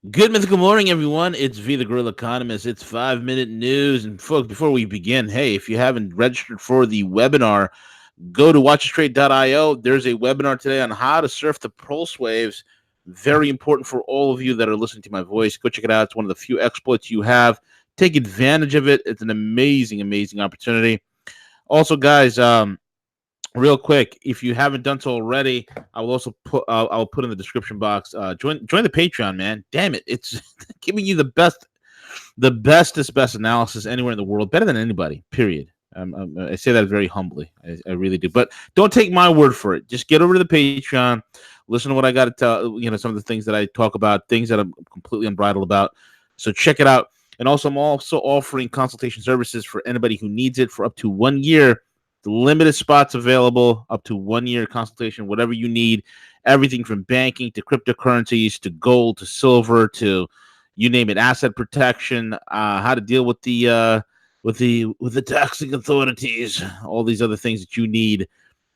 Good mythical morning, everyone. It's V, the Guerrilla Economist. It's 5 minute news. And folks, before we begin, hey, if you haven't registered for the webinar, go to watchstraight.io. There's a webinar today on how to surf the pulse waves. Very important for all of you that are listening to my voice. Go check it out. It's one of the few exploits you have. Take advantage of it. It's an amazing, amazing opportunity. Also, guys, real quick, if you haven't done so already, I will also put I'll put in the description box. Join the Patreon, man. Damn it, it's giving you the bestest best analysis anywhere in the world, better than anybody. Period. I say that very humbly. I really do. But don't take my word for it. Just get over to the Patreon. Listen to what I got to tell. Some of the things that I talk about, things that I'm completely unbridled about. So check it out. And also, I'm also offering consultation services for anybody who needs it for up to 1 year. The limited spots available, up to 1 year consultation, whatever you need, everything from banking to cryptocurrencies to gold to silver to you name it, asset protection, how to deal with the taxing authorities, all these other things that you need.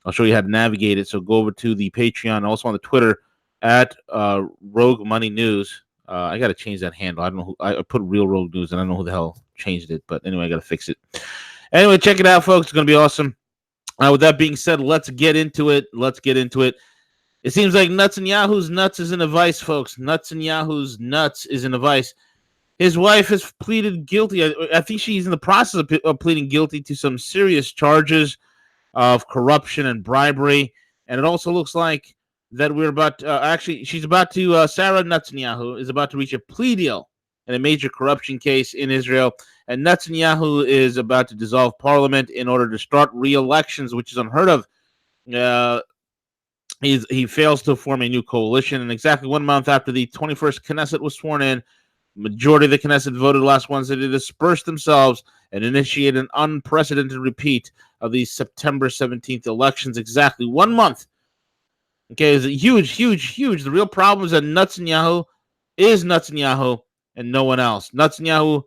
I'll show you how to navigate it. So go over to the Patreon, also on the Twitter at Rogue Money News. I got to change that handle. I don't know who I put real Rogue News, and I don't know who the hell changed it, but anyway, I got to fix it. Anyway, check it out, folks. It's going to be awesome. With that being said, let's get into it. It seems like Netanyahu's nuts is in a vice, folks. Netanyahu's nuts is in a vice. His wife has pleaded guilty. I think she's in the process of pleading guilty to some serious charges of corruption and bribery. And it also looks like that we're about to, she's about to, Sarah Netanyahu is about to reach a plea deal in a major corruption case in Israel. And Netanyahu is about to dissolve parliament in order to start re-elections, which is unheard of. He fails to form a new coalition, and exactly 1 month after the 21st Knesset was sworn in, majority of the Knesset voted last Wednesday to disperse themselves and initiate an unprecedented repeat of the September 17th elections. Exactly 1 month. Okay, it's huge, huge, huge. The real problem is that Netanyahu is Netanyahu and no one else. Netanyahu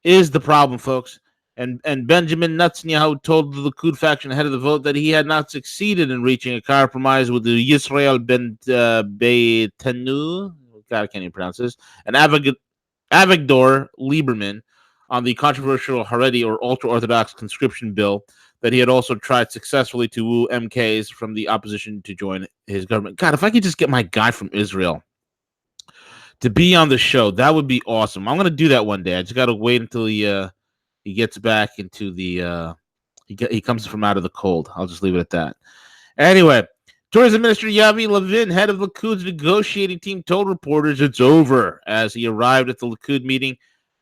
is the problem, folks. And Benjamin Netanyahu told the Likud faction ahead of the vote that he had not succeeded in reaching a compromise with the Yisrael Ben Beitenu, God, I can't even pronounce this, and Avigdor Lieberman on the controversial Haredi or ultra-Orthodox conscription bill that he had also tried successfully to woo MKs from the opposition to join his government. God, if I could just get my guy from Israel to be on the show, that would be awesome. I'm going to do that one day. I just got to wait until he gets back into the he comes from out of the cold. I'll just leave it at that. Anyway, Tourism Minister Yavi Levin, head of Likud's negotiating team, told reporters it's over as he arrived at the Likud meeting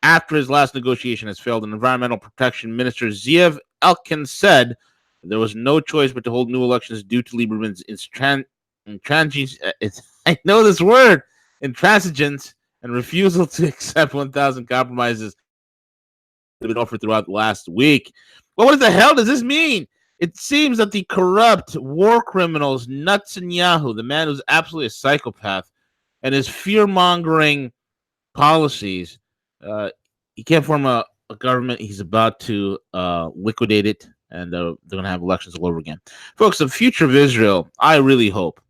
after his last negotiation has failed. And Environmental Protection Minister Zeev Elkin said there was no choice but to hold new elections due to Lieberman's I know this word, intransigence and refusal to accept 1,000 compromises that have been offered throughout last week. Well, what the hell does this mean? It seems that the corrupt war criminals, Netanyahu, the man who's absolutely a psychopath, and his fear-mongering policies, he can't form a government. He's about to liquidate it, and they're going to have elections all over again. Folks, the future of Israel, I really hope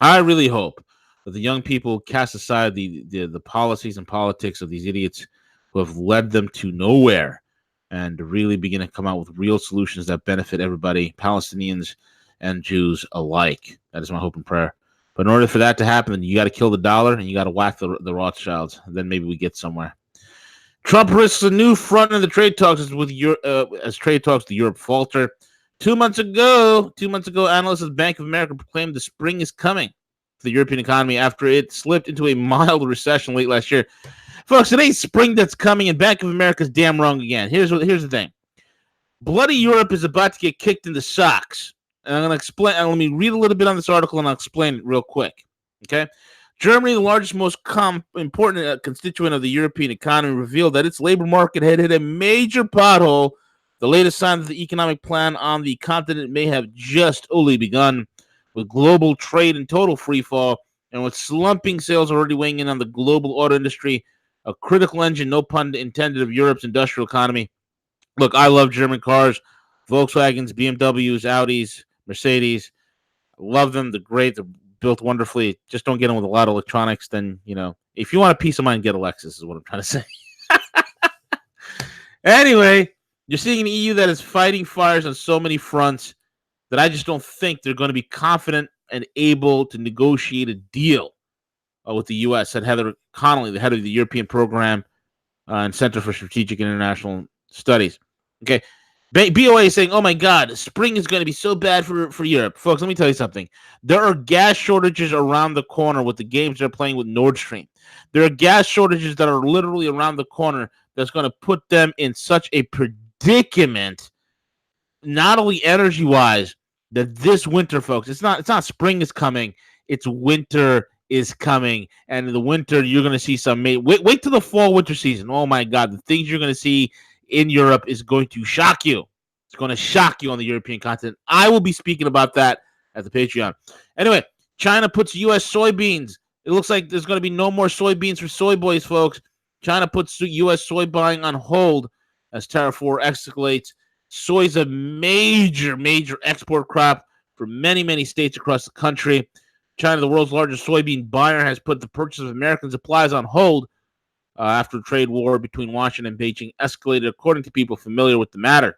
that the young people cast aside the policies and politics of these idiots who have led them to nowhere and really begin to come out with real solutions that benefit everybody, Palestinians and Jews alike. That is my hope and prayer. But in order for that to happen, you got to kill the dollar and you got to whack the Rothschilds. Then maybe we get somewhere. Trump risks a new front in the trade talks as trade talks to Europe falter. 2 months ago, analysts at Bank of America proclaimed the spring is coming for the European economy after it slipped into a mild recession late last year. Folks, it ain't spring that's coming, and Bank of America's damn wrong again. Here's the thing. Bloody Europe is about to get kicked in the socks. And I'm going to explain. Let me read a little bit on this article, and I'll explain it real quick. Okay? Germany, the largest, most important constituent of the European economy, revealed that its labor market had hit a major pothole. The latest sign that the economic plan on the continent may have just only begun, with global trade in total freefall, and with slumping sales already weighing in on the global auto industry, a critical engine, no pun intended, of Europe's industrial economy. Look, I love German cars, Volkswagens, BMWs, Audis, Mercedes. I love them. They're great. They're built wonderfully. Just don't get them with a lot of electronics. Then, if you want a peace of mind, get a Lexus is what I'm trying to say. Anyway, you're seeing an EU that is fighting fires on so many fronts that I just don't think they're going to be confident and able to negotiate a deal with the U.S., said Heather Connolly, the head of the European Program and Center for Strategic and International Studies. Okay, BOA is saying, oh my God, spring is going to be so bad for Europe. Folks, let me tell you something. There are gas shortages around the corner with the games they're playing with Nord Stream. There are gas shortages that are literally around the corner that's going to put them in such a predicament, not only energy-wise, that this winter, folks, it's not spring is coming, it's winter is coming, and in the winter you're going to see some. Wait till the fall winter season. Oh my God, the things you're going to see in Europe is going to shock you. It's going to shock you on the European continent. I will be speaking about that at the Patreon. Anyway, China puts U.S. soybeans. It looks like there's going to be no more soybeans for Soyboys, folks. China puts U.S. soy buying on hold as tariff war escalates. Soy is a major export crop for many states across the country. China, the world's largest soybean buyer, has put the purchase of American supplies on hold after a trade war between Washington and Beijing escalated, according to people familiar with the matter.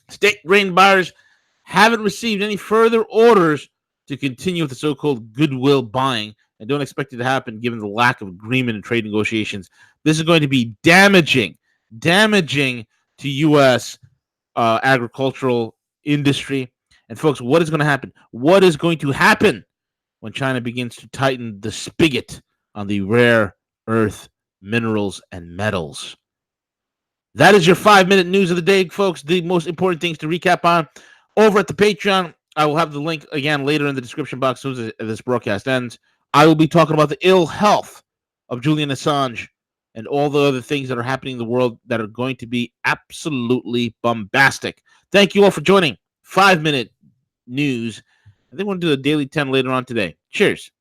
State grain buyers haven't received any further orders to continue with the so-called goodwill buying and don't expect it to happen given the lack of agreement in trade negotiations. This is going to be damaging to U.S. Agricultural industry. And folks, what is going to happen? What is going to happen when China begins to tighten the spigot on the rare earth minerals and metals? That is your 5-minute news of the day, folks. The most important things to recap on over at the Patreon. I will have the link again later in the description box as soon as this broadcast ends. I will be talking about the ill health of Julian Assange and all the other things that are happening in the world that are going to be absolutely bombastic. Thank you all for joining 5-minute news. I think we're going to do the Daily 10 later on today. Cheers.